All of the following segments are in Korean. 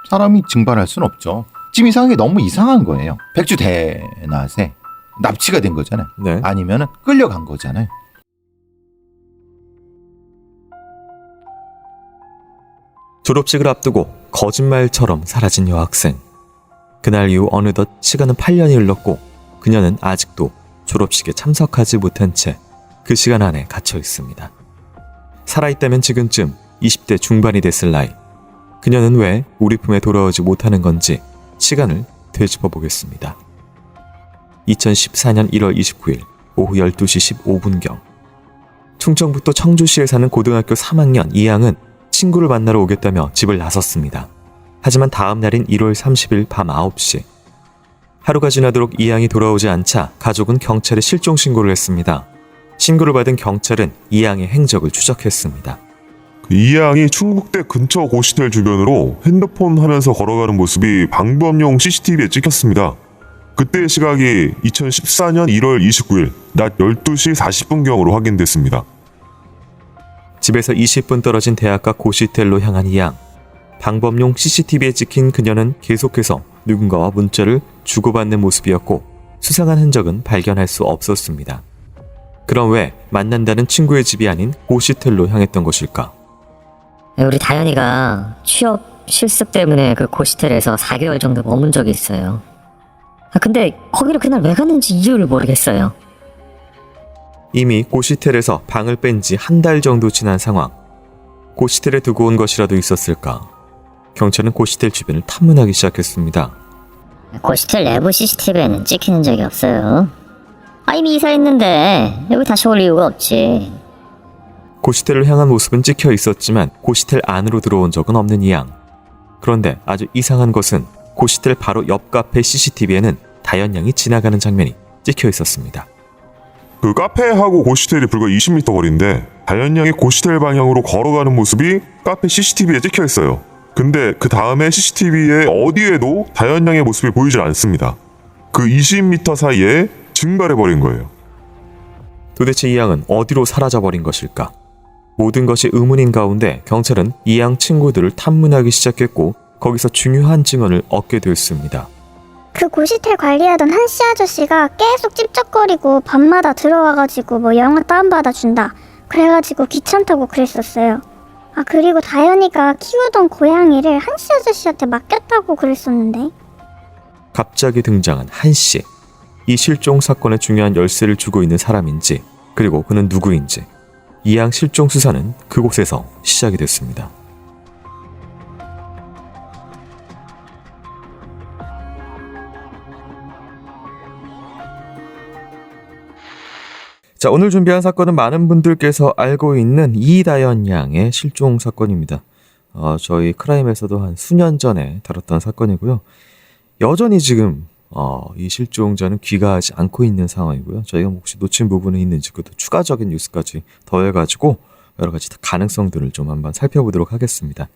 사람이 증발할 수는 없죠. 지금 이상한 게 너무 이상한 거예요. 백주대낮에 납치가 된 거잖아요. 네. 아니면은 끌려간 거잖아요. 졸업식을 앞두고 거짓말처럼 사라진 여학생. 그날 이후 어느덧 시간은 8년이 흘렀고 그녀는 아직도 졸업식에 참석하지 못한 채 그 시간 안에 갇혀 있습니다. 살아있다면 지금쯤 20대 중반이 됐을 나이. 그녀는 왜 우리 품에 돌아오지 못하는 건지 시간을 되짚어 보겠습니다. 2014년 1월 29일 오후 12시 15분경 충청북도 청주시에 사는 고등학교 3학년 이양은 친구를 만나러 오겠다며 집을 나섰습니다. 하지만 다음 날인 1월 30일 밤 9시 하루가 지나도록 이양이 돌아오지 않자 가족은 경찰에 실종 신고를 했습니다. 신고를 받은 경찰은 이양의 행적을 추적했습니다. 이양이 충북대 근처 고시텔 주변으로 핸드폰 하면서 걸어가는 모습이 방범용 CCTV에 찍혔습니다. 그때의 시각이 2014년 1월 29일 낮 12시 40분경으로 확인됐습니다. 집에서 20분 떨어진 대학가 고시텔로 향한 이양. 방범용 CCTV에 찍힌 그녀는 계속해서 누군가와 문자를 주고받는 모습이었고 수상한 흔적은 발견할 수 없었습니다. 그럼 왜 만난다는 친구의 집이 아닌 고시텔로 향했던 것일까? 우리 다현이가 취업 실습 때문에 그 고시텔에서 4개월 정도 머문 적이 있어요. 근데 거기를 그날 왜 갔는지 이유를 모르겠어요. 이미 고시텔에서 방을 뺀 지 한 달 정도 지난 상황. 고시텔에 두고 온 것이라도 있었을까? 경찰은 고시텔 주변을 탐문하기 시작했습니다. 고시텔 내부 CCTV에는 찍히는 적이 없어요. 이미 이사했는데 여기 다시 올 이유가 없지. 고시텔을 향한 모습은 찍혀 있었지만 고시텔 안으로 들어온 적은 없는 이양. 그런데 아주 이상한 것은 고시텔 바로 옆 카페 CCTV에는 다현 양이 지나가는 장면이 찍혀 있었습니다. 그 카페하고 고시텔이 불과 20m 거리인데 다현 양이 고시텔 방향으로 걸어가는 모습이 카페 CCTV에 찍혀 있어요. 근데 그 다음에 CCTV에 어디에도 다현 양의 모습이 보이질 않습니다. 그 20m 사이에 증발해버린 거예요. 도대체 이 양은 어디로 사라져버린 것일까? 모든 것이 의문인 가운데 경찰은 이 양 친구들을 탐문하기 시작했고 거기서 중요한 증언을 얻게 됐습니다. 그 고시텔 관리하던 한씨 아저씨가 계속 찝쩍거리고 밤마다 들어와가지고 뭐 영화 다운받아 준다 그래가지고 귀찮다고 그랬었어요. 그리고 다현이가 키우던 고양이를 한씨 아저씨한테 맡겼다고 그랬었는데. 갑자기 등장한 한씨. 이 실종 사건의 중요한 열쇠를 주고 있는 사람인지 그리고 그는 누구인지 이 양 실종 수사는 그곳에서 시작이 됐습니다. 자, 오늘 준비한 사건은 많은 분들께서 알고 있는 이다현 양의 실종 사건입니다. 저희 크라임에서도 한 수년 전에 다뤘던 사건이고요. 여전히 지금 이 실종자는 귀가하지 않고 있는 상황이고요. 저희가 혹시 놓친 부분이 있는지 그것도 추가적인 뉴스까지 더해가지고 여러 가지 가능성들을 좀 한번 살펴보도록 하겠습니다.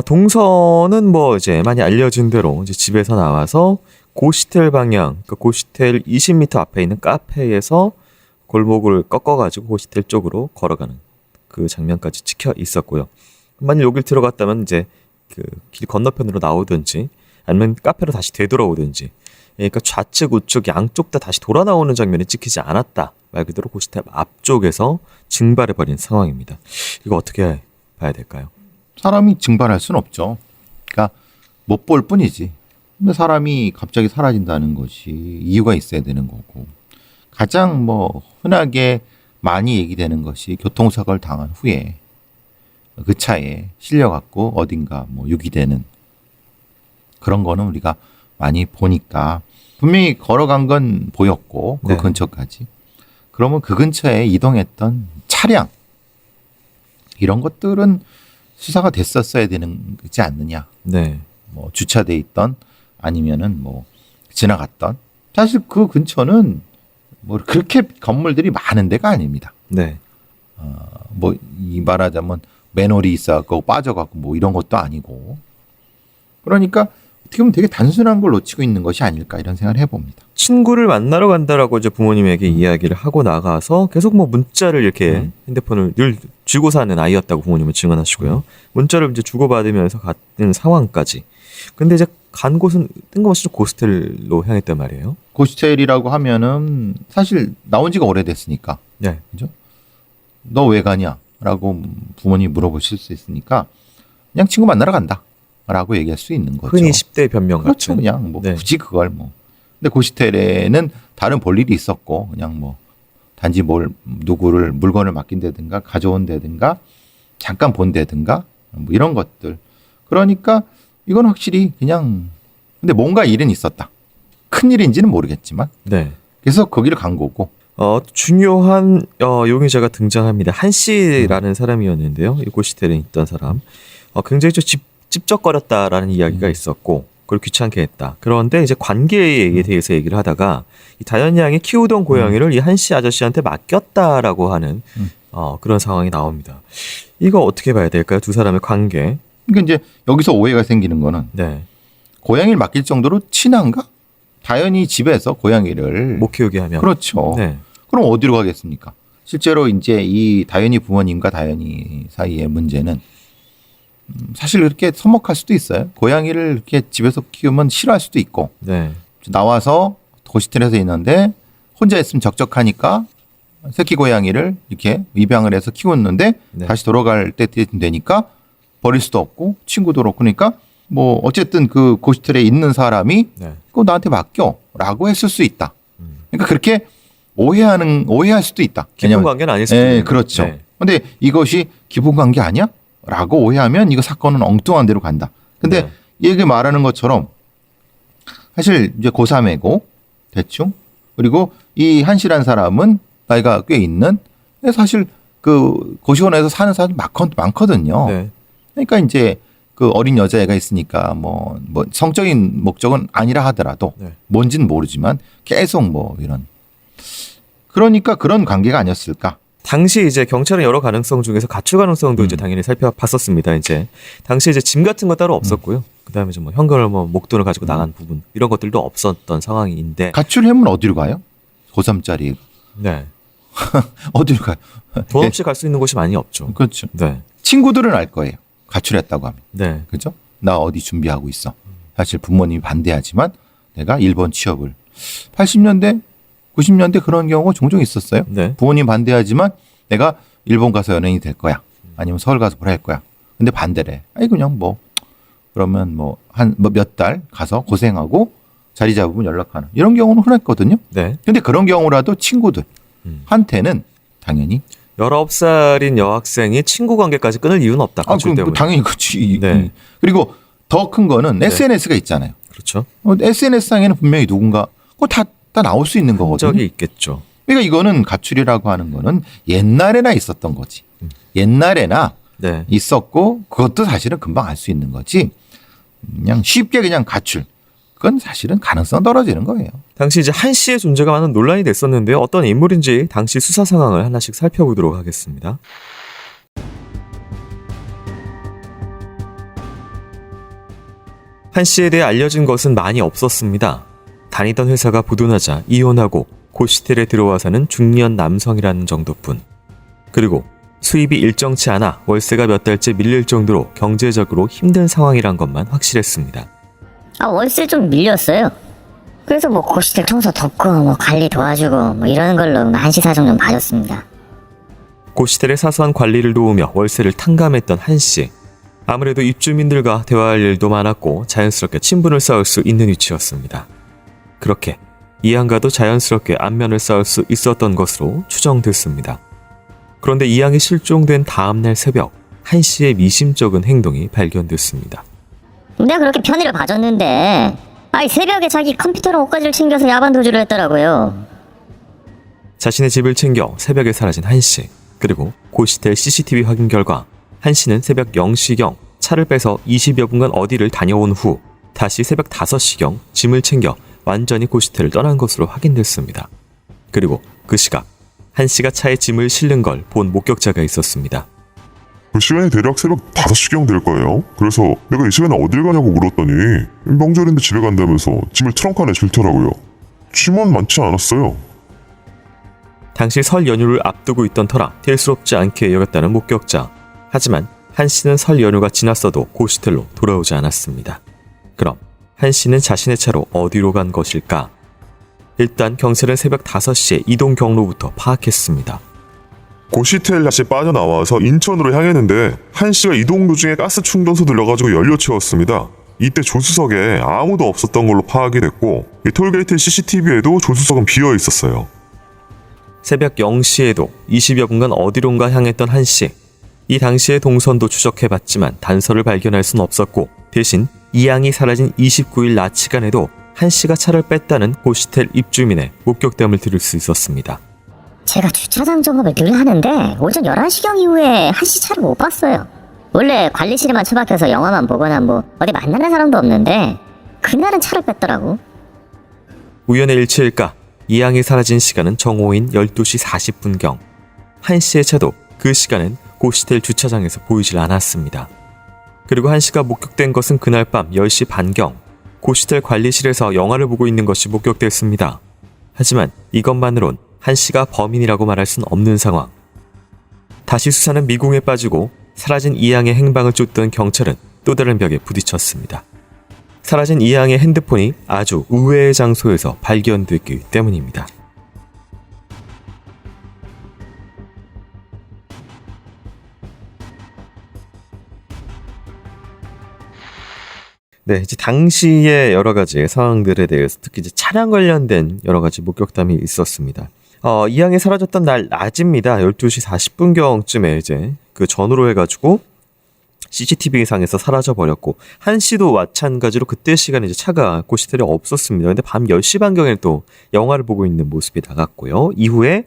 동선은 뭐 이제 많이 알려진 대로 이제 집에서 나와서 고시텔 방향, 그러니까 고시텔 20m 앞에 있는 카페에서 골목을 꺾어가지고 고시텔 쪽으로 걸어가는 그 장면까지 찍혀 있었고요. 만약 여길 들어갔다면 이제 그 길 건너편으로 나오든지 아니면 카페로 다시 되돌아오든지, 그러니까 좌측 우측 양쪽 다 다시 돌아 나오는 장면이 찍히지 않았다. 말 그대로 고시텔 앞쪽에서 증발해버린 상황입니다. 이거 어떻게 봐야 될까요? 사람이 증발할 수는 없죠. 그러니까 못 볼 뿐이지. 근데 사람이 갑자기 사라진다는 것이 이유가 있어야 되는 거고, 가장 뭐 흔하게 많이 얘기되는 것이 교통사고를 당한 후에 그 차에 실려갖고 어딘가 뭐 유기되는 그런 거는 우리가 많이 보니까 분명히 걸어간 건 보였고 그 네. 근처까지. 그러면 그 근처에 이동했던 차량 이런 것들은 수사가 됐었어야 되지 않느냐. 네. 뭐 주차돼 있던 아니면은 뭐 지나갔던. 사실 그 근처는 뭐 그렇게 건물들이 많은 데가 아닙니다. 네. 뭐 이 말하자면 맨홀이 있어갖고 빠져갖고 뭐 이런 것도 아니고. 그러니까 어떻게 보면 되게 단순한 걸 놓치고 있는 것이 아닐까 이런 생각을 해봅니다. 친구를 만나러 간다라고 이제 부모님에게 이야기를 하고 나가서 계속 뭐 문자를 이렇게 핸드폰을 늘 쥐고 사는 아이였다고 부모님은 증언하시고요. 문자를 이제 주고받으면서 갔는 상황까지. 근데 이제 간 곳은 뜬금없이 좀 고스텔로 향했단 말이에요. 고시텔이라고 하면은 사실 나온 지가 오래됐으니까. 네. 그죠? 너 왜 가냐? 라고 부모님이 물어보실 수 있으니까 그냥 친구 만나러 간다. 라고 얘기할 수 있는 거죠. 흔히 10대 변명 그렇죠. 같은. 그냥 뭐 네. 굳이 그걸 뭐. 근데 고시텔에는 다른 볼 일이 있었고 그냥 뭐 단지 누구를 물건을 맡긴다든가 가져온다든가 잠깐 본다든가 뭐 이런 것들. 그러니까 이건 확실히 그냥 근데 뭔가 일은 있었다. 큰 일인지는 모르겠지만 네. 그래서 거기를 간 거고. 중요한 용의자가 등장합니다. 한 씨라는 사람이었는데요. 이 고시텔에 있던 사람. 굉장히 좀 찝쩍거렸다라는 이야기가 있었고 그걸 귀찮게 했다. 그런데 이제 관계에 대해서 얘기를 하다가 이 다현 양이 키우던 고양이를 이 한 씨 아저씨한테 맡겼다라고 하는 그런 상황이 나옵니다. 이거 어떻게 봐야 될까요? 두 사람의 관계. 그러니까 이제 여기서 오해가 생기는 거는 네. 고양이를 맡길 정도로 친한가? 다현이 집에서 고양이를 못 키우게 하면. 그렇죠. 네. 그럼 어디로 가겠습니까? 실제로 이제 이 다현이 부모님과 다현이 사이의 문제는 사실 그렇게 서먹할 수도 있어요. 고양이를 이렇게 집에서 키우면 싫어할 수도 있고 네. 나와서 고시텔에서 있는데 혼자 있으면 적적하니까 새끼 고양이를 이렇게 입양을 해서 키웠는데 네. 다시 돌아갈 때쯤 되니까 버릴 수도 없고 친구도 그렇고 그러니까 뭐 어쨌든 그 고시텔에 있는 사람이 네. 그거 나한테 맡겨라고 했을 수 있다. 그러니까 그렇게 오해할 수도 있다. 깊은 관계는 아닐 수도 네, 있는. 그렇죠. 네. 근데 이것이 깊은 관계 아니야? 라고 오해하면 이거 사건은 엉뚱한 데로 간다. 근데 네. 얘기 말하는 것처럼 사실 이제 고3이고 대충 그리고 이 한씨란 사람은 나이가 꽤 있는 사실 그 고시원에서 사는 사람이 많거든요. 네. 그러니까 이제 그 어린 여자애가 있으니까 뭐 성적인 목적은 아니라 하더라도 네. 뭔지는 모르지만 계속 뭐 이런 그러니까 그런 관계가 아니었을까. 당시 이제 경찰은 여러 가능성 중에서 가출 가능성도 이제 당연히 살펴봤었습니다. 이제 당시 이제 짐 같은 거 따로 없었고요. 그다음에 좀 뭐 현금을 뭐 목돈을 가지고 나간 부분 이런 것들도 없었던 상황인데. 가출하면 어디로 가요? 고3짜리 네. 어디로 가요? 돈 없이 갈 수 있는 곳이 많이 없죠. 그렇죠. 네. 친구들은 알 거예요. 가출했다고 하면. 네. 그죠? 나 어디 준비하고 있어. 사실 부모님이 반대하지만 내가 일본 취업을 80년대 90년대 그런 경우가 종종 있었어요. 네. 부모님 반대하지만 내가 일본 가서 연예인이 될 거야. 아니면 서울 가서 뭘 할 거야. 근데 반대래. 아니 그냥 뭐 그러면 뭐 한 몇 달 가서 고생하고 자리 잡으면 연락하는 이런 경우는 흔했거든요. 네. 근데 그런 경우라도 친구들한테는 당연히 19살인 여학생이 친구 관계까지 끊을 이유는 없다. 가출 때문에. 당연히 그렇지. 네. 그리고 더 큰 거는 SNS가 있잖아요. 그렇죠. SNS상에는 분명히 누군가 그거 다 나올 수 있는 거거든요. 적이 있겠죠. 그러니까 이거는 가출이라고 하는 거는 옛날에나 있었던 거지. 옛날에나 네. 있었고 그것도 사실은 금방 알 수 있는 거지. 그냥 쉽게 그냥 가출. 그건 사실은 가능성 떨어지는 거예요. 당시 이제 한 씨의 존재가 많은 논란이 됐었는데요. 어떤 인물인지 당시 수사 상황을 하나씩 살펴보도록 하겠습니다. 한 씨에 대해 알려진 것은 많이 없었습니다. 다니던 회사가 부도나자 이혼하고 고시텔에 들어와 사는 중년 남성이라는 정도뿐. 그리고 수입이 일정치 않아 월세가 몇 달째 밀릴 정도로 경제적으로 힘든 상황이란 것만 확실했습니다. 월세 좀 밀렸어요. 그래서 뭐 고시텔 청소 돕고 뭐 관리 도와주고 뭐 이러는 걸로 한시 사정 좀 봐줬습니다. 고시텔의 사소한 관리를 도우며 월세를 탕감했던 한 씨. 아무래도 입주민들과 대화할 일도 많았고 자연스럽게 친분을 쌓을 수 있는 위치였습니다. 그렇게 이양과도 자연스럽게 안면을 쌓을 수 있었던 것으로 추정됐습니다. 그런데 이양이 실종된 다음날 새벽, 한 씨의 미심쩍은 행동이 발견됐습니다. 내가 그렇게 편의를 봐줬는데 새벽에 자기 컴퓨터랑 옷가지를 챙겨서 야반 도주를 했더라고요. 자신의 집을 챙겨 새벽에 사라진 한 씨. 그리고 고시텔 CCTV 확인 결과 한 씨는 새벽 0시경 차를 빼서 20여 분간 어디를 다녀온 후 다시 새벽 5시경 짐을 챙겨 완전히 고시텔을 떠난 것으로 확인됐습니다. 그리고 그 시각 한 씨가 차에 짐을 실는 걸 본 목격자가 있었습니다. 그 시간이 대략 새벽 5시경 될 거예요. 그래서 내가 이 시간에 어딜 가냐고 물었더니 명절인데 집에 간다면서 짐을 트렁크 안에 실더라고요. 짐은 많지 않았어요. 당시 설 연휴를 앞두고 있던 터라 대수롭지 않게 여겼다는 목격자. 하지만 한 씨는 설 연휴가 지났어도 고시텔로 돌아오지 않았습니다. 그럼 한 씨는 자신의 차로 어디로 간 것일까? 일단 경찰은 새벽 5시에 이동 경로부터 파악했습니다. 고시텔 다시 빠져나와서 인천으로 향했는데 한 씨가 이동 도중에 가스 충전소 들러가지고 연료 채웠습니다. 이때 조수석에 아무도 없었던 걸로 파악이 됐고 이 톨게이트 CCTV에도 조수석은 비어 있었어요. 새벽 0시에도 20여 분간 어디론가 향했던 한 씨. 이 당시의 동선도 추적해봤지만 단서를 발견할 순 없었고 대신 이양이 사라진 29일 낮 시간에도 한 씨가 차를 뺐다는 고시텔 입주민의 목격담을 들을 수 있었습니다. 제가 주차장 점검을 늘 하는데 오전 11시경 이후에 한 씨 차를 못 봤어요. 원래 관리실에만 처박혀서 영화만 보거나 뭐 어디 만나는 사람도 없는데 그날은 차를 뺐더라고. 우연의 일치일까? 이양이 사라진 시간은 정오인 12시 40분경. 한 씨의 차도 그 시간엔 고시텔 주차장에서 보이질 않았습니다. 그리고 한 씨가 목격된 것은 그날 밤 10시 반경. 고시텔 관리실에서 영화를 보고 있는 것이 목격됐습니다. 하지만 이것만으론 한 씨가 범인이라고 말할 순 없는 상황. 다시 수사는 미궁에 빠지고 사라진 이양의 행방을 쫓던 경찰은 또 다른 벽에 부딪혔습니다. 사라진 이양의 핸드폰이 아주 의외의 장소에서 발견됐기 때문입니다. 네, 이제 당시의 여러 가지 상황들에 대해서 특히 이제 차량 관련된 여러 가지 목격담이 있었습니다. 이양이 사라졌던 날 낮입니다. 12시 40분경쯤에 이제 그 전후로 해가지고 CCTV상에서 사라져 버렸고 한 씨도 마찬가지로 그때 시간에 이제 차가 고시텔에 없었습니다. 근데 밤 10시 반경에 또 영화를 보고 있는 모습이 나갔고요. 이후에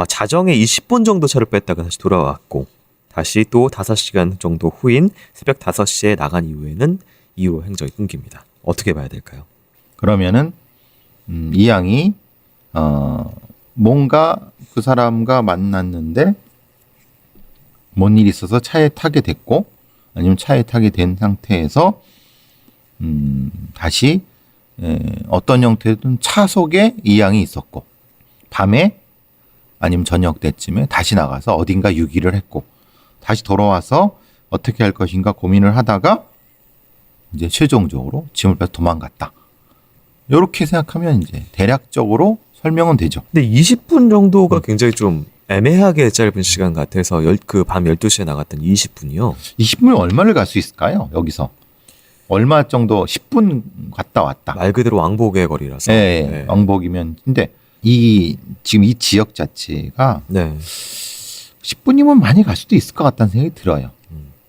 자정에 20분 정도 차를 뺐다가 다시 돌아왔고 다시 또 5시간 정도 후인 새벽 5시에 나간 이후에는 이후 행적이 끊깁니다. 어떻게 봐야 될까요? 그러면은 이 양이 뭔가 그 사람과 만났는데 뭔 일이 있어서 차에 타게 됐고 아니면 차에 타게 된 상태에서 다시 어떤 형태든 차 속에 이 양이 있었고 밤에 아니면 저녁 때쯤에 다시 나가서 어딘가 유기를 했고 다시 돌아와서 어떻게 할 것인가 고민을 하다가 이제 최종적으로 짐을 빼서 도망갔다. 이렇게 생각하면 이제 대략적으로 설명은 되죠. 근데 20분 정도가 굉장히 좀 애매하게 짧은 시간 같아서 그 밤 12시에 나갔던 20분이요. 20분이 얼마를 갈 수 있을까요? 여기서. 얼마 정도 10분 갔다 왔다. 말 그대로 왕복의 거리라서. 네, 네. 왕복이면. 근데 지금 이 지역 자체가 네. 10분이면 많이 갈 수도 있을 것 같다는 생각이 들어요.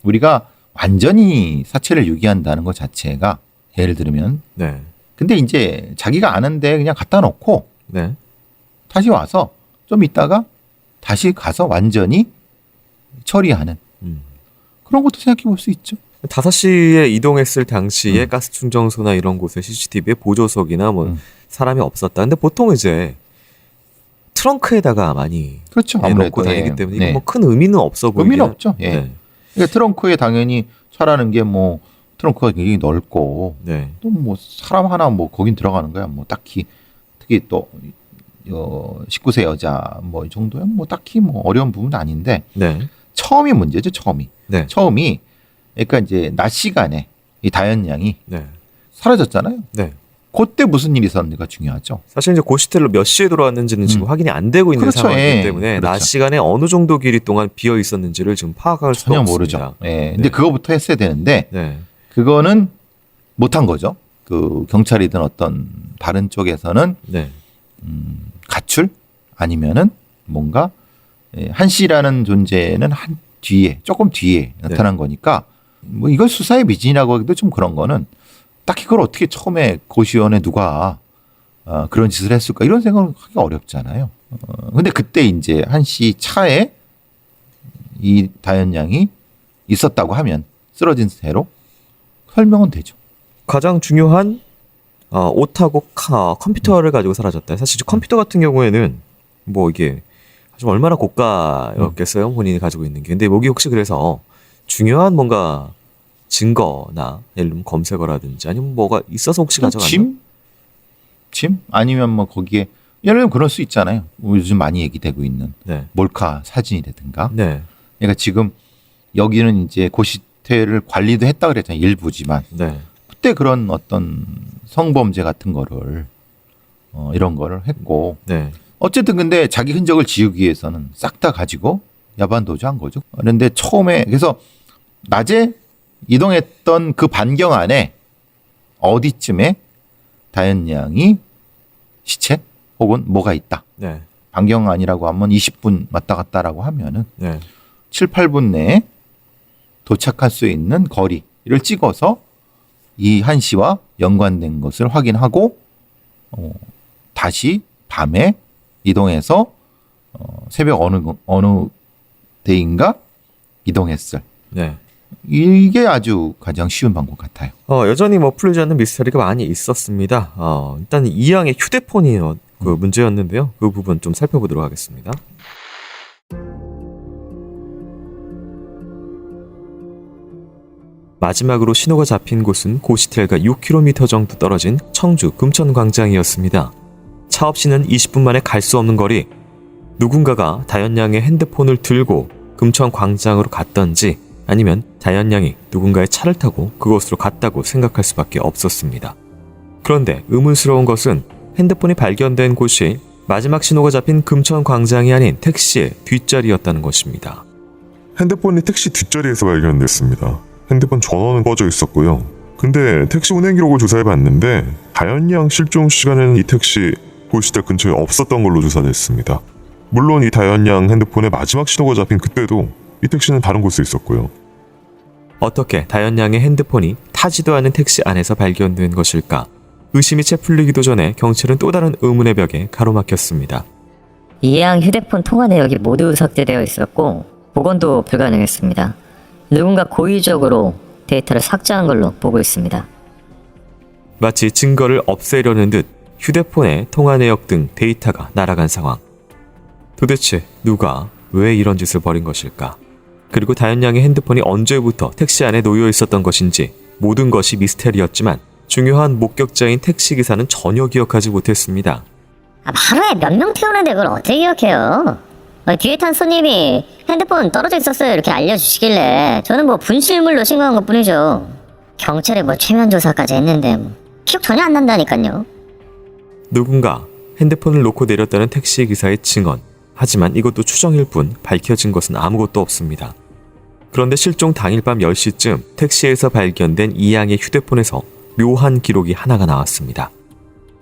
우리가 완전히 사체를 유기한다는 것 자체가 예를 들면 네. 근데 이제 자기가 아는데 그냥 갖다 놓고 네. 다시 와서 좀 있다가 다시 가서 완전히 처리하는 그런 것도 생각해 볼 수 있죠. 5시에 이동했을 당시에 가스 충전소나 이런 곳에 CCTV에 보조석이나 뭐 사람이 없었다. 근데 보통 이제 트렁크에다가 많이 그렇죠. 넣고 아무래도 다니기 때문에 네. 뭐 큰 의미는 없어 보이긴 의미는 없죠. 예. 네. 그러니까 트렁크에 당연히 차라는 게 뭐 트렁크가 굉장히 넓고 네. 또 뭐 사람 하나 뭐 거긴 들어가는 거야. 뭐 딱히 특히 또 19세 여자 뭐 이 정도야 뭐 딱히 뭐 어려운 부분은 아닌데 네. 처음이 문제죠. 처음이 그러니까 이제 낮 시간에 이 다현 양이 네. 사라졌잖아요. 네. 그때 무슨 일이 있었는지가 중요하죠. 사실 이제 고시텔로 몇 시에 돌아왔는지는 지금 확인이 안 되고 있는 그렇죠. 상황이기 예. 때문에 그렇죠. 낮 시간에 어느 정도 길이 동안 비어 있었는지를 지금 파악할 수가 전혀 없습니다. 모르죠. 예. 근데 네. 그거부터 했어야 되는데 네. 그거는 못한 거죠. 그 경찰이든 어떤 다른 쪽에서는 네. 가출 아니면은 뭔가 한 씨라는 존재는 조금 뒤에 나타난 거니까 뭐 이걸 수사의 미진이라고 하기도 좀 그런 거는 딱히 그걸 어떻게 처음에 고시원에 누가 그런 짓을 했을까 이런 생각을 하기 어렵잖아요. 근데 그때 이제 한 씨 차에 이 다현 양이 있었다고 하면 쓰러진 채로 설명은 되죠. 가장 중요한 옷하고 컴퓨터를 가지고 사라졌다. 사실 컴퓨터 같은 경우에는 뭐 이게 좀 얼마나 고가였겠어요. 본인이 가지고 있는 게. 근데 여기 혹시 그래서 중요한 뭔가 증거나 예를 들면 검색어라든지 아니면 뭐가 있어서 혹시 가져갔나? 짐? 아니면 뭐 거기에 예를 들면 그럴 수 있잖아요. 요즘 많이 얘기되고 있는 네. 몰카 사진이라든가. 네. 그러니까 지금 여기는 이제 고시텔을 관리도 했다 그랬잖아요. 일부지만. 네. 그때 그런 어떤 성범죄 같은 거를 이런 거를 했고 네. 어쨌든 근데 자기 흔적을 지우기 위해서는 싹 다 가지고 야반도주한 거죠. 그런데 처음에 그래서 낮에 이동했던 그 반경 안에 어디쯤에 다현 양이 시체 혹은 뭐가 있다. 네. 반경 아니라고 하면 20분 왔다 갔다라고 하면은 네. 7, 8분 내에 도착할 수 있는 거리를 찍어서 이 한 씨와 연관된 것을 확인하고 다시 밤에 이동해서 새벽 어느 데인가 이동했을. 네. 이게 아주 가장 쉬운 방법 같아요. 여전히 뭐 풀리지 않는 미스터리가 많이 있었습니다. 일단 이 양의 휴대폰이 그 문제였는데요. 그 부분 좀 살펴보도록 하겠습니다. 마지막으로 신호가 잡힌 곳은 고시텔과 6km 정도 떨어진 청주 금천광장이었습니다. 차 없이는 20분 만에 갈 수 없는 거리. 누군가가 다현 양의 핸드폰을 들고 금천광장으로 갔던지 아니면 다현 양이 누군가의 차를 타고 그곳으로 갔다고 생각할 수밖에 없었습니다. 그런데 의문스러운 것은 핸드폰이 발견된 곳이 마지막 신호가 잡힌 금천광장이 아닌 택시의 뒷자리였다는 것입니다. 핸드폰이 택시 뒷자리에서 발견됐습니다. 핸드폰 전원은 꺼져 있었고요. 근데 택시 운행 기록을 조사해 봤는데 다현 양 실종 시간에는 이 택시 고시텔 근처에 없었던 걸로 조사됐습니다. 물론 이 다현 양 핸드폰의 마지막 신호가 잡힌 그때도 이 택시는 다른 곳에 있었고요. 어떻게 다현 양의 핸드폰이 타지도 않은 택시 안에서 발견된 것일까? 의심이 채 풀리기도 전에 경찰은 또 다른 의문의 벽에 가로막혔습니다. 이해양 휴대폰 통화 내역이 모두 삭제되어 있었고 복원도 불가능했습니다. 누군가 고의적으로 데이터를 삭제한 걸로 보고 있습니다. 마치 증거를 없애려는 듯 휴대폰의 통화 내역 등 데이터가 날아간 상황. 도대체 누가 왜 이런 짓을 벌인 것일까? 그리고 다현 양의 핸드폰이 언제부터 택시 안에 놓여 있었던 것인지 모든 것이 미스테리였지만 중요한 목격자인 택시기사는 전혀 기억하지 못했습니다. 하루에 몇 명 태우는데 그걸 어떻게 기억해요? 뒤에 탄 손님이 핸드폰 떨어져 있었어요 이렇게 알려주시길래 저는 뭐 분실물로 신고한 것 뿐이죠. 경찰에 뭐 최면 조사까지 했는데 기억 전혀 안 난다니까요. 누군가 핸드폰을 놓고 내렸다는 택시기사의 증언. 하지만 이것도 추정일 뿐 밝혀진 것은 아무것도 없습니다. 그런데 실종 당일 밤 10시쯤 택시에서 발견된 이 양의 휴대폰에서 묘한 기록이 하나가 나왔습니다.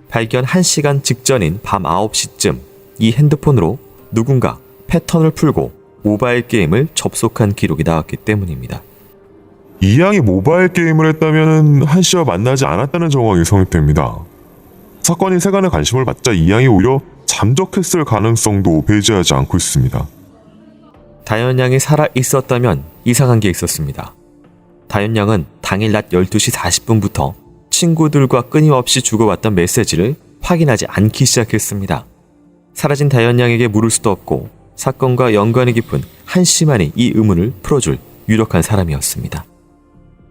발견 1시간 직전인 밤 9시쯤 이 핸드폰으로 누군가 패턴을 풀고 모바일 게임을 접속한 기록이 나왔기 때문입니다. 이 양이 모바일 게임을 했다면 한 씨와 만나지 않았다는 정황이 성립됩니다. 사건이 세간의 관심을 받자 이 양이 오히려 잠적했을 가능성도 배제하지 않고 있습니다. 다현 양이 살아 있었다면 이상한 게 있었습니다. 다현 양은 당일 낮 12시 40분부터 친구들과 끊임없이 주고받던 메시지를 확인하지 않기 시작했습니다. 사라진 다현 양에게 물을 수도 없고 사건과 연관이 깊은 한 씨만이 이 의문을 풀어줄 유력한 사람이었습니다.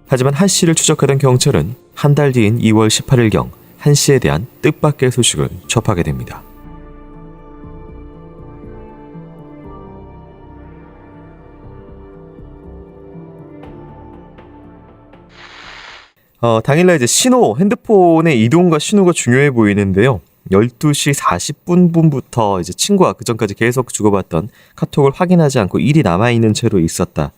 하지만 한 씨를 추적하던 경찰은 한 달 뒤인 2월 18일경 한 씨에 대한 뜻밖의 소식을 접하게 됩니다. 당일날 이제 신호, 핸드폰의 이동과 신호가 중요해 보이는데요. 12시 40분부터 이제 친구와 그 전까지 계속 주고받던 카톡을 확인하지 않고 일이 남아있는 채로 있었다.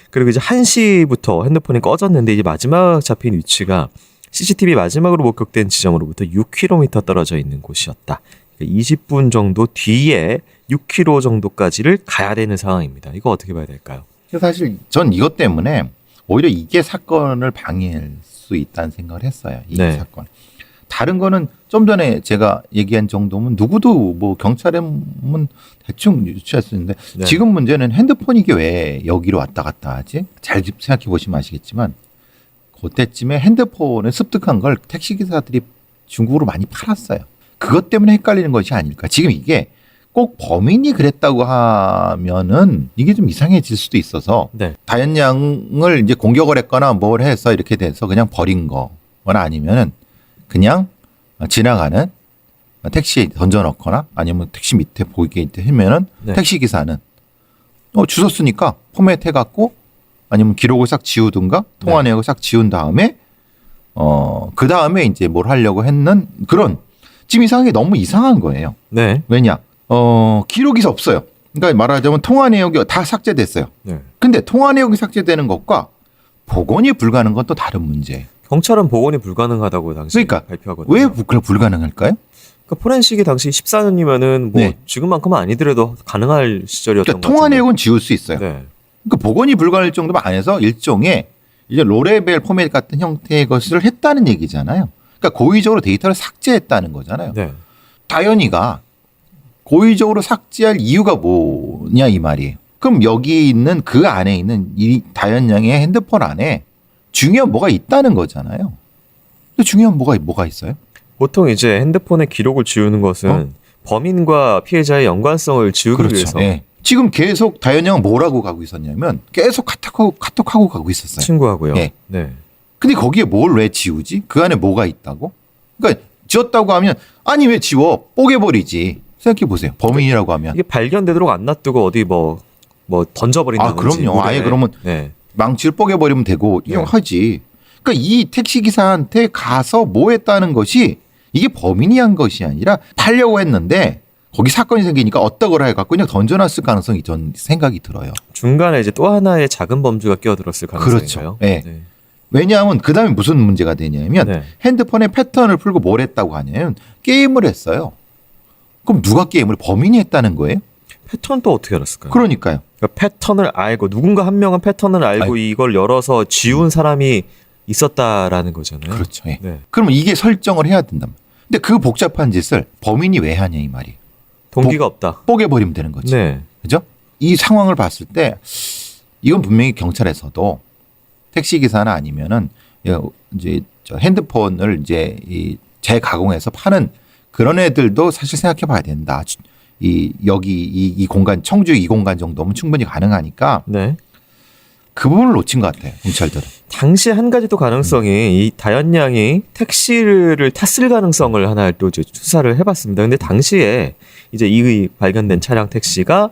그리고 이제 1시부터 핸드폰이 꺼졌는데 이제 마지막 잡힌 위치가 CCTV 마지막으로 목격된 지점으로부터 6km 떨어져 있는 곳이었다. 20분 정도 뒤에 6km 정도까지를 가야 되는 상황입니다. 이거 어떻게 봐야 될까요? 사실 전 이것 때문에 오히려 이게 사건을 방해할 수 있다는 생각을 했어요. 이 네. 사건. 다른 거는 좀 전에 제가 얘기한 정도면 누구도 뭐 경찰에 면 대충 유추할 수 있는데 네. 지금 문제는 핸드폰이 이게 왜 여기로 왔다 갔다 하지? 잘 생각해 보시면 아시겠지만 그때쯤에 핸드폰을 습득한 걸 택시기사들이 중국으로 많이 팔았어요. 그것 때문에 헷갈리는 것이 아닐까. 지금 이게 꼭 범인이 그랬다고 하면은 이게 좀 이상해질 수도 있어서 네. 다현양을 이제 공격을 했거나 뭘 해서 이렇게 돼서 그냥 버린 거거나 아니면은 그냥 지나가는 택시에 던져놓거나 아니면 택시 밑에 보이게 하면은 네. 택시 기사는 주소 쓰니까 포맷 해갖고 아니면 기록을 싹 지우든가 통화 내역을 싹 지운 다음에 그 다음에 이제 뭘 하려고 했는 그런 지금 이상하게 너무 이상한 거예요. 네. 왜냐? 기록이 없어요. 그러니까 말하자면 통화 내역이 다 삭제됐어요. 네. 근데 통화 내역이 삭제되는 것과 복원이 불가능한 건 또 다른 문제. 경찰은 복원이 불가능하다고 당시 그러니까 발표하거든요. 왜 불가능할까요? 그러니까 포렌식이 당시 14년이면은 뭐 네. 지금만큼은 아니더라도 가능할 시절이었던 그러니까 것 통화 같은데. 내역은 지울 수 있어요. 네. 그러니까 복원이 불가능할 정도면 안 해서 일종의 이제 로레벨 포맷 같은 형태의 것을 했다는 얘기잖아요. 그러니까 고의적으로 데이터를 삭제했다는 거잖아요. 네. 다현이가 고의적으로 삭제할 이유가 뭐냐 이 말이에요. 그럼 여기 있는 그 안에 있는 이 다현 양의 핸드폰 안에 중요한 뭐가 있다는 거잖아요. 근데 중요한 뭐가 있어요? 보통 이제 핸드폰의 기록을 지우는 것은 범인과 피해자의 연관성을 지우기 위해서 예. 지금 계속 다현 양은 뭐라고 가고 있었냐면 계속 카톡하고 가고 있었어요. 친구하고요. 예. 네. 근데 거기에 뭘 왜 지우지? 그 안에 뭐가 있다고? 그러니까 지웠다고 하면 아니 왜 지워? 뽀개버리지. 생각해 보세요. 범인이라고 하면. 이게 발견되도록 안 놔두고 어디 뭐 던져버린다든지. 그럼요. 아예 그러면 네. 망치를 뽀개버리면 되고 이용하지. 그러니까 이 택시 기사한테 가서 뭐 했다는 것이 이게 범인이 한 것이 아니라 팔려고 했는데 거기 사건이 생기니까 어떡을 해갖고 그냥 던져놨을 가능성이 전 생각이 들어요. 중간에 이제 또 하나의 작은 범주가 끼어들었을 가능성인가요? 그렇죠. 네. 왜냐하면 그 다음에 무슨 문제가 되냐면 네. 핸드폰의 패턴을 풀고 뭘 했다고 하냐면 게임을 했어요. 그럼 누가 게임을 범인이 했다는 거예요? 패턴도 어떻게 알았을까요? 그러니까요. 그러니까 패턴을 알고 누군가 한 명은 패턴을 알고 이걸 열어서 지운 사람이 있었다라는 거잖아요. 그렇죠. 예. 네. 그러면 이게 설정을 해야 된단 말이에요. 근데 그 복잡한 짓을 범인이 왜 하냐 이 말이에요. 동기가 없다. 뽀개버리면 되는 거지. 네. 그죠? 이 상황을 봤을 때 이건 분명히 경찰에서도 택시 기사나 아니면은 이제 저 핸드폰을 이제 이 재가공해서 파는 그런 애들도 사실 생각해 봐야 된다. 이 공간 청주 이 공간 정도면 충분히 가능하니까 네. 그 부분을 놓친 것 같아요. 경찰들은. 당시 한 가지 또 가능성이 이 다현 양이 택시를 탔을 가능성을 하나 또 이제 수사를 해봤습니다. 근데 당시에 이제 이 발견된 차량 택시가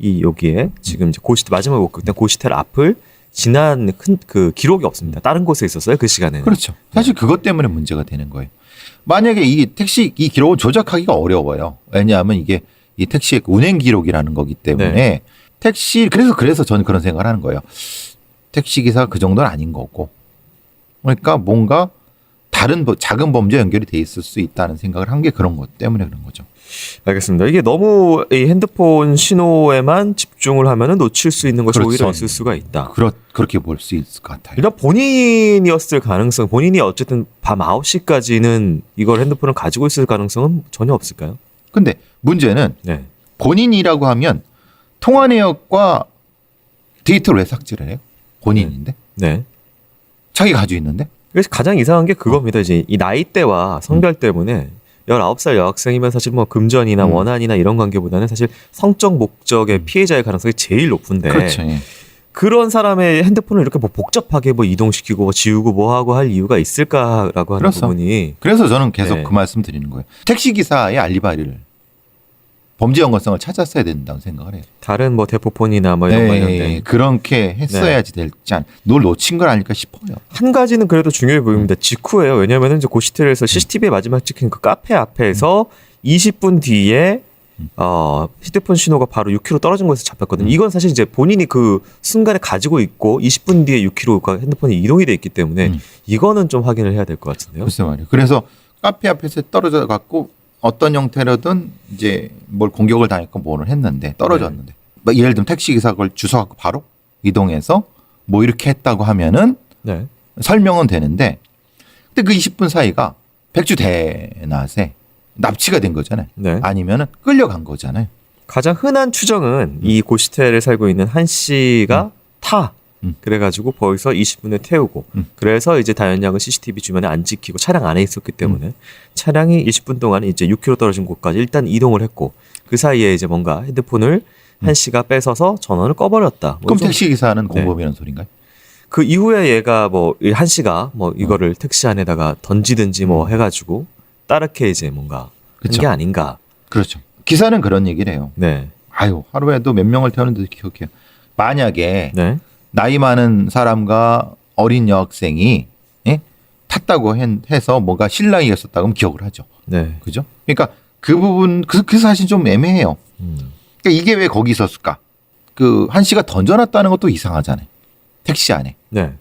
이 여기에 지금 이제 마지막에 목격된 고시텔 앞을 지난 그 기록이 없습니다. 다른 곳에 있었어요 그 시간에는. 그렇죠. 사실 그것 때문에 문제가 되는 거예요. 만약에 이 택시 이 기록을 조작하기가 어려워요. 왜냐하면 이게 이 택시의 운행 기록이라는 거기 때문에 네. 그래서 저는 그런 생각을 하는 거예요. 택시 기사가 그 정도는 아닌 거고. 그러니까 뭔가 다른 작은 범죄와 연결이 돼 있을 수 있다는 생각을 한 게 그런 것 때문에 그런 거죠. 알겠습니다. 이게 너무 이 핸드폰 신호에만 집중을 하면은 놓칠 수 있는 것이 그렇죠. 오히려 있을 수가 있다. 그렇게 볼 수 있을 것 같아요. 일단 본인이었을 가능성, 본인이 어쨌든 밤 9시까지는 이걸 핸드폰을 가지고 있을 가능성은 전혀 없을까요? 근데 문제는 네. 본인이라고 하면 통화 내역과 데이터를 왜 삭제를 해요? 본인인데? 네. 자기 가지고 있는데? 그래서 가장 이상한 게 그겁니다. 이제 이 나이대와 성별 때문에 19살 여학생이면 사실 뭐 금전이나 원한이나 이런 관계보다는 사실 성적 목적의 피해자의 가능성이 제일 높은데 그렇죠. 예. 그런 사람의 핸드폰을 이렇게 뭐 복잡하게 뭐 이동시키고 뭐 지우고 뭐 하고 할 이유가 있을까라고 하는 그렇죠. 부분이 그래서 저는 계속 네. 그 말씀 드리는 거예요. 택시 기사의 알리바이를 범죄 연관성을 찾았어야 된다고 생각을 해요. 다른 뭐 대포폰이나 뭐 이런 관련된 그렇게 했어야지 될지 널 놓친 걸 아닐까 싶어요. 한 가지는 그래도 중요해 보입니다. 직후에요. 왜냐하면 이제 고시텔에서 CCTV에 마지막 찍힌 그 카페 앞에서 20분 뒤에 휴대폰 신호가 바로 6km 떨어진 곳에서 잡혔거든요. 이건 사실 이제 본인이 그 순간에 가지고 있고 20분 뒤에 6km가 핸드폰이 이동이 돼 있기 때문에 이거는 좀 확인을 해야 될 것 같은데요. 글쎄 말이에요. 그래서 카페 앞에서 떨어져 갖고 어떤 형태로든 이제 뭘 공격을 당했고 뭐를 했는데 떨어졌는데 뭐 예를 들면 택시 기사가 그걸 주워 갖고 바로 이동해서 뭐 이렇게 했다고 하면은 네. 설명은 되는데 근데 그 20분 사이가 백주대낮에 납치가 된 거잖아요. 네. 아니면은 끌려간 거잖아요. 가장 흔한 추정은 이 고시텔에 살고 있는 한 씨가 타 그래가지고 거기서 20분에 태우고 그래서 이제 다현 양은 CCTV 주변에 안 지키고 차량 안에 있었기 때문에 차량이 20분 동안 이제 6km 떨어진 곳까지 일단 이동을 했고 그 사이에 이제 뭔가 핸드폰을 한 씨가 뺏어서 전원을 꺼버렸다. 뭐 그럼 좀 택시 기사는 공범이라는 소린가요? 그 이후에 얘가 뭐 한 씨가 뭐 이거를 택시 안에다가 던지든지 뭐 해가지고 따르게 이제 뭔가 한 그쵸. 게 아닌가. 그렇죠. 기사는 그런 얘기를 해요. 네. 아유, 하루에도 몇 명을 태우는데 기억해요. 만약에 네. 나이 많은 사람과 어린 여학생이 예? 탔다고 해서 뭔가 실랑이 있었다 그러면 기억을 하죠. 네. 그죠? 그러니까 그 부분 그 사실 좀 애매해요. 그러니까 이게 왜 거기 있었을까? 그 한 씨가 던져놨다는 것도 이상하잖아요. 택시 안에. 네.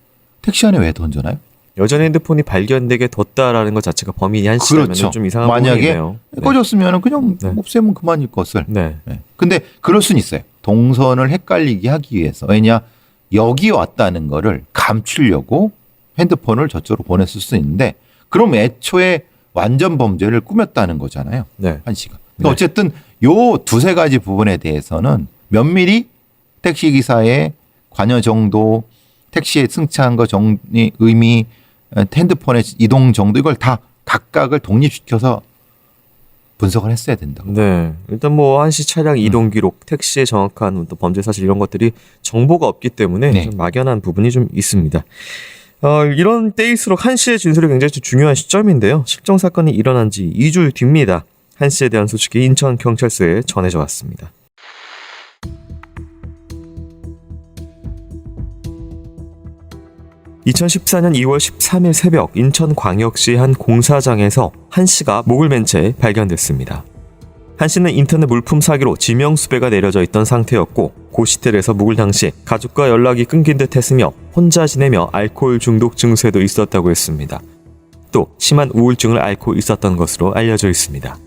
택시 안에 왜 던져놔요? 여전히 핸드폰이 발견되게 뒀다라는 것 자체가 범인이 한 씨라면 그렇죠. 좀 이상한 만약에 부분이네요. 네. 꺼졌으면 그냥 네. 없애면 그만일 것을. 네. 네. 근데 그럴 수는 있어요. 동선을 헷갈리게 하기 위해서. 왜냐 여기 왔다는 거를 감추려고 핸드폰을 저쪽으로 보냈을 수 있는데 그럼 애초에 완전 범죄를 꾸몄다는 거잖아요. 네. 한 씨가. 그러니까 네. 어쨌든 요 두세 가지 부분에 대해서는 면밀히 택시 기사의 관여 정도, 택시에 승차한 거 정리 의미, 핸드폰의 이동 정도 이걸 다 각각을 독립시켜서 분석을 했어야 된다고. 네. 일단 뭐 한 씨 차량 이동 기록, 택시의 정확한 또 범죄 사실 이런 것들이 정보가 없기 때문에 네. 좀 막연한 부분이 좀 있습니다. 이런 때일수록 한 씨의 진술이 굉장히 중요한 시점인데요. 실종 사건이 일어난 지 2주 뒤입니다. 한 씨에 대한 소식이 인천 경찰서에 전해져 왔습니다. (2014년 2월 13일) 새벽 인천광역시 한 공사장에서 한 씨가 목을 맨 채 발견됐습니다. 한 씨는 인터넷 물품 사기로 지명수배가 내려져 있던 상태였고 고시텔에서 묵을 당시 가족과 연락이 끊긴 듯 했으며 혼자 지내며 알코올 중독 증세도 있었다고 했습니다. 또 심한 우울증을 앓고 있었던 것으로 알려져 있습니다.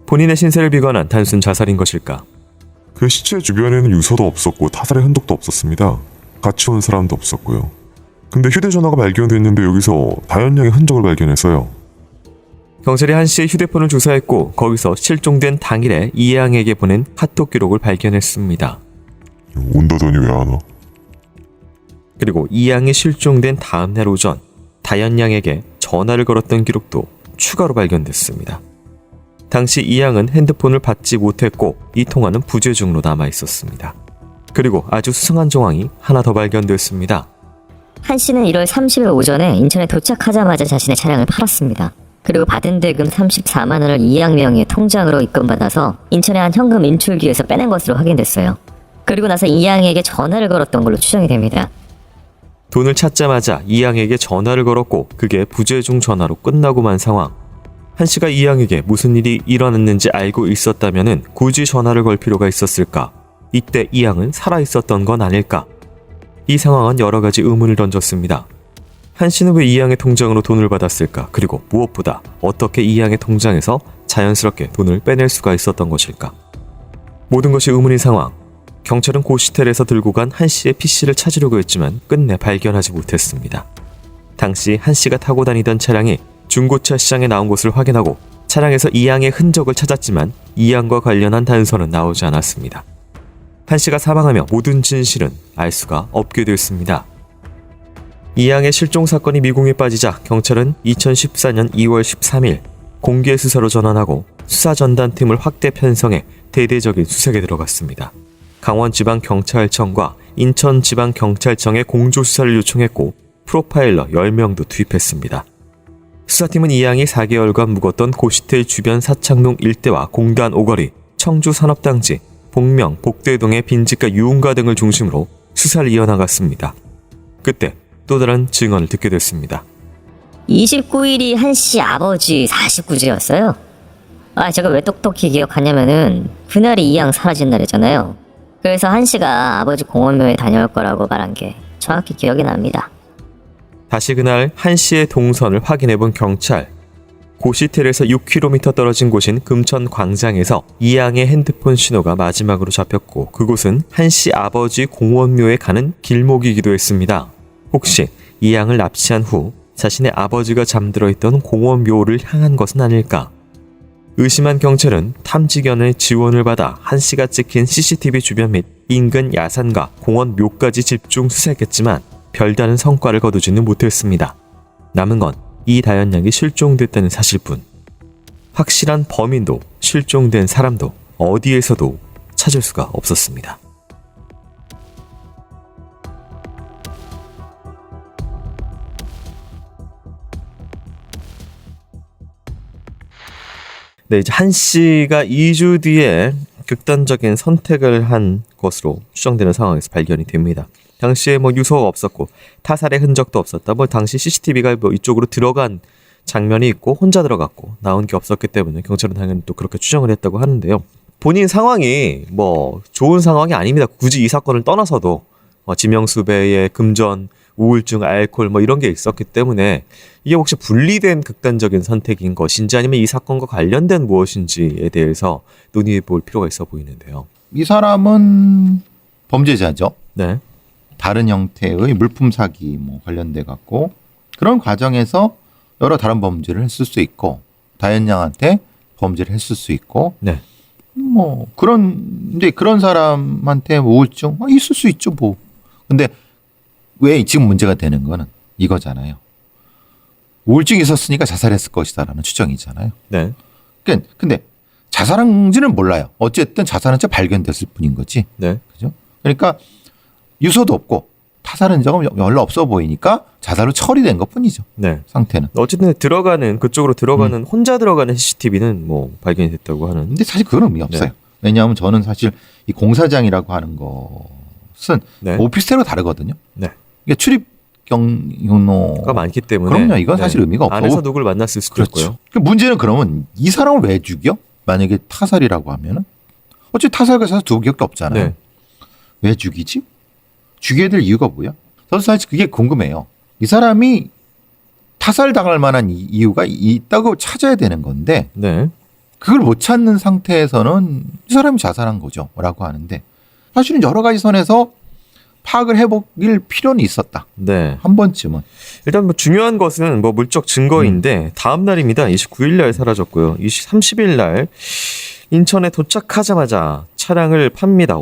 본인의 신세를 비관한 단순 자살인 것일까? 그 시체 주변에는 유서도 없었고 타살의 흔적도 없었습니다. 같이 온 사람도 없었고요. 근데 휴대전화가 발견됐는데 여기서 다현 양의 흔적을 발견했어요. 경찰이 한 씨의 휴대폰을 조사했고 거기서 실종된 당일에 이양에게 보낸 카톡 기록을 발견했습니다. 온다더니 왜 안 와? 그리고 이양이 실종된 다음날 오전 다현 양에게 전화를 걸었던 기록도 추가로 발견됐습니다. 당시 이양은 핸드폰을 받지 못했고 이 통화는 부재중으로 남아 있었습니다. 그리고 아주 수상한 정황이 하나 더 발견됐습니다. 한 씨는 1월 30일 오전에 인천에 도착하자마자 자신의 차량을 팔았습니다. 그리고 받은 대금 34만 원을 이양 명의의 통장으로 입금받아서 인천의 한 현금 인출기에서 빼낸 것으로 확인됐어요. 그리고 나서 이양에게 전화를 걸었던 걸로 추정이 됩니다. 돈을 찾자마자 이양에게 전화를 걸었고 그게 부재중 전화로 끝나고 만 상황. 한 씨가 이양에게 무슨 일이 일어났는지 알고 있었다면은 굳이 전화를 걸 필요가 있었을까? 이때 이양은 살아있었던 건 아닐까? 이 상황은 여러 가지 의문을 던졌습니다. 한 씨는 왜 이양의 통장으로 돈을 받았을까? 그리고 무엇보다 어떻게 이양의 통장에서 자연스럽게 돈을 빼낼 수가 있었던 것일까? 모든 것이 의문인 상황. 경찰은 고시텔에서 들고 간 한 씨의 PC를 찾으려고 했지만 끝내 발견하지 못했습니다. 당시 한 씨가 타고 다니던 차량이 중고차 시장에 나온 것을 확인하고 차량에서 이양의 흔적을 찾았지만 이양과 관련한 단서는 나오지 않았습니다. 한 씨가 사망하며 모든 진실은 알 수가 없게 됐습니다. 이양의 실종 사건이 미궁에 빠지자 경찰은 2014년 2월 13일 공개 수사로 전환하고 수사전단팀을 확대 편성해 대대적인 수색에 들어갔습니다. 강원지방경찰청과 인천지방경찰청에 공조수사를 요청했고 프로파일러 10명도 투입했습니다. 수사팀은 이양이 4개월간 묵었던 고시텔 주변 사창동 일대와 공단 오거리, 청주산업단지, 복명, 복대동의 빈집과 유흥가 등을 중심으로 수사를 이어나갔습니다. 그때 또 다른 증언을 듣게 됐습니다. 29일이 한 씨 아버지 49제였어요. 제가 왜 똑똑히 기억하냐면은 그날이 이양 사라진 날이잖아요. 그래서 한 씨가 아버지 공원묘에 다녀올 거라고 말한 게 정확히 기억이 납니다. 다시 그날 한 씨의 동선을 확인해본 경찰. 고시텔에서 6km 떨어진 곳인 금천 광장에서 이양의 핸드폰 신호가 마지막으로 잡혔고 그곳은 한 씨 아버지 공원묘에 가는 길목이기도 했습니다. 혹시 이양을 납치한 후 자신의 아버지가 잠들어 있던 공원묘를 향한 것은 아닐까? 의심한 경찰은 탐지견의 지원을 받아 한 씨가 찍힌 CCTV 주변 및 인근 야산과 공원 묘까지 집중 수색했지만 별다른 성과를 거두지는 못했습니다. 남은 건 이다연 양이 실종됐다는 사실뿐. 확실한 범인도 실종된 사람도 어디에서도 찾을 수가 없었습니다. 네, 이제 한 씨가 2주 뒤에 극단적인 선택을 한 것으로 추정되는 상황에서 발견이 됩니다. 당시에 뭐 유서가 없었고 타살의 흔적도 없었다. 뭐 당시 CCTV가 뭐 이쪽으로 들어간 장면이 있고 혼자 들어갔고 나온 게 없었기 때문에 경찰은 당연히 또 그렇게 추정을 했다고 하는데요. 본인 상황이 뭐 좋은 상황이 아닙니다. 굳이 이 사건을 떠나서도 지명수배의 금전, 우울증, 알코올 뭐 이런 게 있었기 때문에 이게 혹시 분리된 극단적인 선택인 것인지 아니면 이 사건과 관련된 무엇인지에 대해서 논의해 볼 필요가 있어 보이는데요. 이 사람은 범죄자죠. 네. 다른 형태의 물품 사기 뭐 관련돼 갖고 그런 과정에서 여러 다른 범죄를 했을 수 있고 다현 양한테 범죄를 했을 수 있고 네. 뭐 그런 사람한테 우울증 있을 수 있죠 뭐. 근데 왜 지금 문제가 되는 거는 이거잖아요. 우울증이 있었으니까 자살했을 것이다라는 추정이잖아요. 네. 근데 자살한지는 몰라요. 어쨌든 자살한 채 발견됐을 뿐인 거지. 네. 그죠? 그러니까 유서도 없고 타살 흔적은 별로 없어 보이니까 자살로 처리된 것 뿐이죠. 네. 상태는. 어쨌든 그쪽으로 들어가는 혼자 들어가는 CCTV는 뭐 발견이 됐다고 하는. 근데 사실 그건 의미 없어요. 네. 왜냐하면 저는 사실 이 공사장이라고 하는 것은 네. 오피스텔과 다르거든요. 네. 이게 출입 경로가 가 많기 때문에. 그럼요. 이건 사실 의미가 없고. 안에서 누굴 만났을 수도 그렇죠. 있고요. 그 문제는 그러면 이 사람을 왜 죽여? 만약에 타살이라고 하면은 어차피 타살가서 죽을 기억도 없잖아요. 네. 왜 죽이지? 죽여야 될 이유가 뭐야? 저도 사실 그게 궁금해요. 이 사람이 타살 당할 만한 이유가 있다고 찾아야 되는 건데 네. 그걸 못 찾는 상태에서는 이 사람이 자살한 거죠. 라고 하는데 사실은 여러 가지 선에서 파악을 해보길 필요는 있었다. 네. 한 번쯤은. 일단 뭐 중요한 것은 뭐 물적 증거인데 다음 날입니다. 29일 날 사라졌고요. 30일 날 인천에 도착하자마자 차량을 팝니다.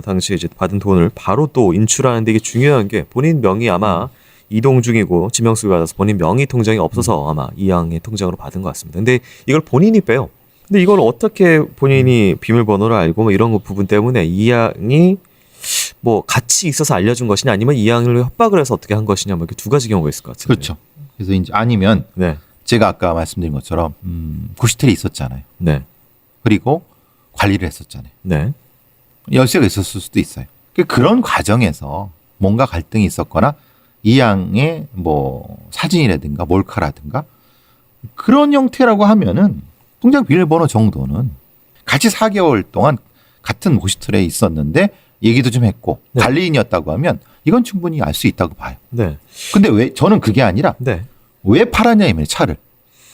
당시에 이제 받은 돈을 바로 또 인출하는데 이게 중요한 게 본인 명의 아마 이동 중이고 지명수배 받아서 본인 명의 통장이 없어서 아마 이양의 통장으로 받은 것 같습니다. 근데 이걸 본인이 빼요. 근데 이걸 어떻게 본인이 비밀번호를 알고 뭐 이런 거 부분 때문에 이양이 뭐 같이 있어서 알려준 것이냐 아니면 이양을 협박을 해서 어떻게 한 것이냐 뭐 이렇게 두 가지 경우가 있을 것 같은데. 그렇죠. 그래서 이제 아니면 네. 제가 아까 말씀드린 것처럼 구시텔이 있었잖아요. 네. 그리고 관리를 했었잖아요. 네. 열쇠가 있었을 수도 있어요. 그런 과정에서 뭔가 갈등이 있었거나 이 양의 뭐 사진이라든가 몰카라든가 그런 형태라고 하면은 통장 비밀번호 정도는 같이 4개월 동안 같은 호스텔에 있었는데 얘기도 좀 했고 네. 관리인이었다고 하면 이건 충분히 알 수 있다고 봐요. 네. 근데 왜 저는 그게 아니라 네. 왜 팔았냐면 차를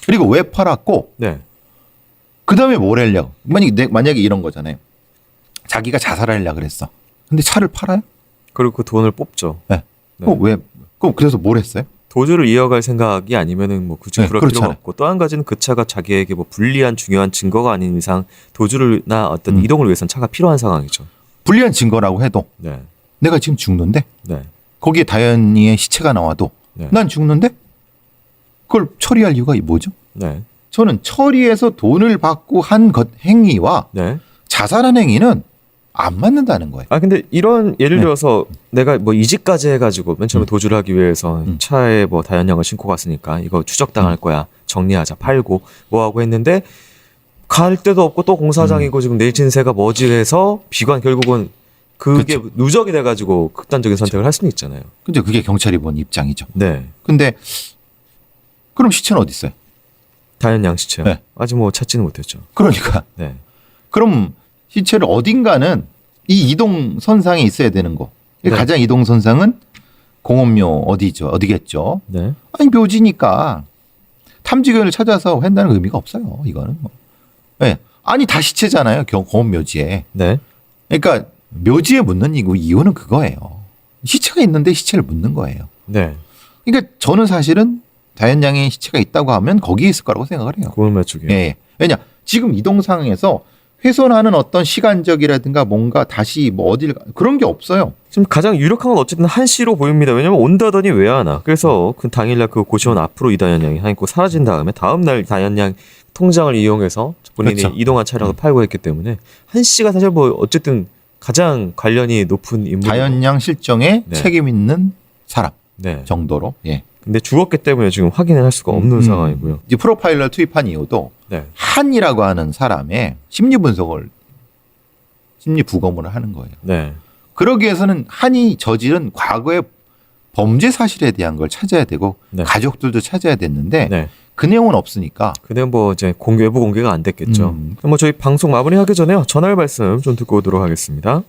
그리고 왜 팔았고 네. 그 다음에 뭘 하려고 만약에 이런 거잖아요. 자기가 자살하려고 그랬어. 근데 차를 팔아요? 그리고 그 돈을 뽑죠. 네. 네. 그럼 그래서 뭘 했어요? 도주를 이어갈 생각이 아니면은 뭐 굳이 네, 그럴 필요가 그렇잖아요. 없고 또 한 가지는 그 차가 자기에게 뭐 불리한 중요한 증거가 아닌 이상 도주나 어떤 이동을 위해서는 차가 필요한 상황이죠. 불리한 증거라고 해도 네. 내가 지금 죽는데 네. 거기에 다현이의 시체가 나와도 네. 난 죽는데 그걸 처리할 이유가 뭐죠? 네. 저는 처리해서 돈을 받고 한 행위와 네. 자살한 행위는 안 맞는다는 거예요. 아 근데 이런 예를 네. 들어서 내가 뭐 이직까지 해가지고 맨 처음에 도주를 하기 위해서 음. 차에 뭐 다연양을 신고 갔으니까 이거 추적당할 거야 정리하자 팔고 뭐하고 했는데 갈 데도 없고 또 공사장이고 지금 내 진세가 뭐지 해서 비관 결국은 그게 누적이 돼가지고 극단적인 선택을 할 수는 있잖아요. 근데 그게 경찰이 본 입장이죠. 네. 근데 그럼 시체는 어디 있어요? 다연양 시체요. 네. 아직 뭐 찾지는 못했죠. 그러니까 네. 그럼 시체를 어딘가는 이 이동 선상에 있어야 되는 거. 네. 가장 이동 선상은 공원묘 어디겠죠? 네. 아니 묘지니까 탐지견을 찾아서 한다는 의미가 없어요. 이거는 뭐. 네. 아니 다 시체잖아요. 공원묘지에. 네. 그러니까 묘지에 묻는 이유는 그거예요. 시체가 있는데 시체를 묻는 거예요. 네. 그러니까 저는 사실은 다현양의 시체가 있다고 하면 거기에 있을 거라고 생각을 해요. 고을 맞추기. 예. 왜냐 지금 이동 상황에서 훼손하는 어떤 시간적이라든가 뭔가 다시 뭐 어딜 그런 게 없어요. 지금 가장 유력한 건 어쨌든 한 씨로 보입니다. 왜냐면 온다더니 왜 안 와? 그래서 그 당일날 그 고시원 앞으로 이다현 양이 한 있고 사라진 다음에 다음날 다현 양 통장을 이용해서 본인이 그렇죠. 이동한 차량을 팔고 했기 때문에 한 씨가 사실 뭐 어쨌든 가장 관련이 높은 인물. 다현 양 실정에 네. 책임 있는 사람 네. 정도로. 예. 근데 죽었기 때문에 지금 확인을 할 수가 없는 상황이고요. 이 프로파일러 투입한 이유도 네. 한이라고 하는 사람의 심리 분석을 심리 부검을 하는 거예요. 네. 그러기 위해서는 한이 저지른 과거의 범죄 사실에 대한 걸 찾아야 되고 네. 가족들도 찾아야 됐는데 네. 그 내용은 없으니까 근데 뭐 이제 외부 공개가 안 됐겠죠. 그럼 뭐 저희 방송 마무리하기 전에요. 전할 말씀 좀 듣고 오도록 하겠습니다.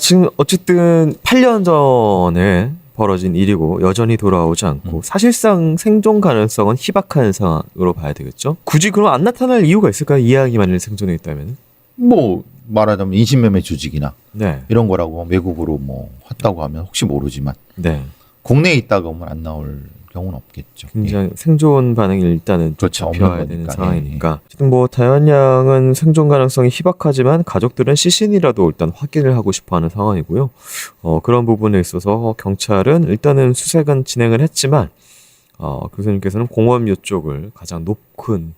지금 어쨌든 8년 전에 벌어진 일이고 여전히 돌아오지 않고 사실상 생존 가능성은 희박한 상황으로 봐야 되겠죠. 굳이 그럼 안 나타날 이유가 있을까요? 이야기 만일 생존해 있다면? 뭐 말하자면 인신매매 조직이나 네. 이런 거라고 외국으로 뭐 왔다고 하면 혹시 모르지만 네. 국내에 있다가 오면 안 나올 경우는 없겠죠. 예. 굉장히 생존 반응이 일단은 그렇죠. 잡혀야 없는 되는 거니까. 상황이니까. 어쨌든 뭐 다현 양은 생존 가능성이 희박하지만 가족들은 시신이라도 일단 확인을 하고 싶어하는 상황이고요. 그런 부분에 있어서 경찰은 일단은 수색은 진행을 했지만 교수님께서는 공원묘 쪽을 가장 높은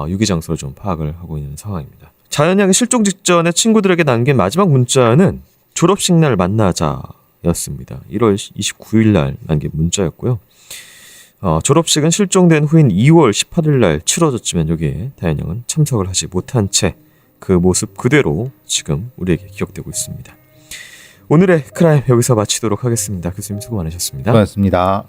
유기 장소를 좀 파악을 하고 있는 상황입니다. 다현 양이 실종 직전에 친구들에게 남긴 마지막 문자는 졸업식 날 만나자였습니다. 1월 29일 날 남긴 문자였고요. 졸업식은 실종된 후인 2월 18일 날 치러졌지만 여기에 다현 양은 참석을 하지 못한 채 그 모습 그대로 지금 우리에게 기억되고 있습니다. 오늘의 크라임 여기서 마치도록 하겠습니다. 교수님 수고 많으셨습니다. 고맙습니다.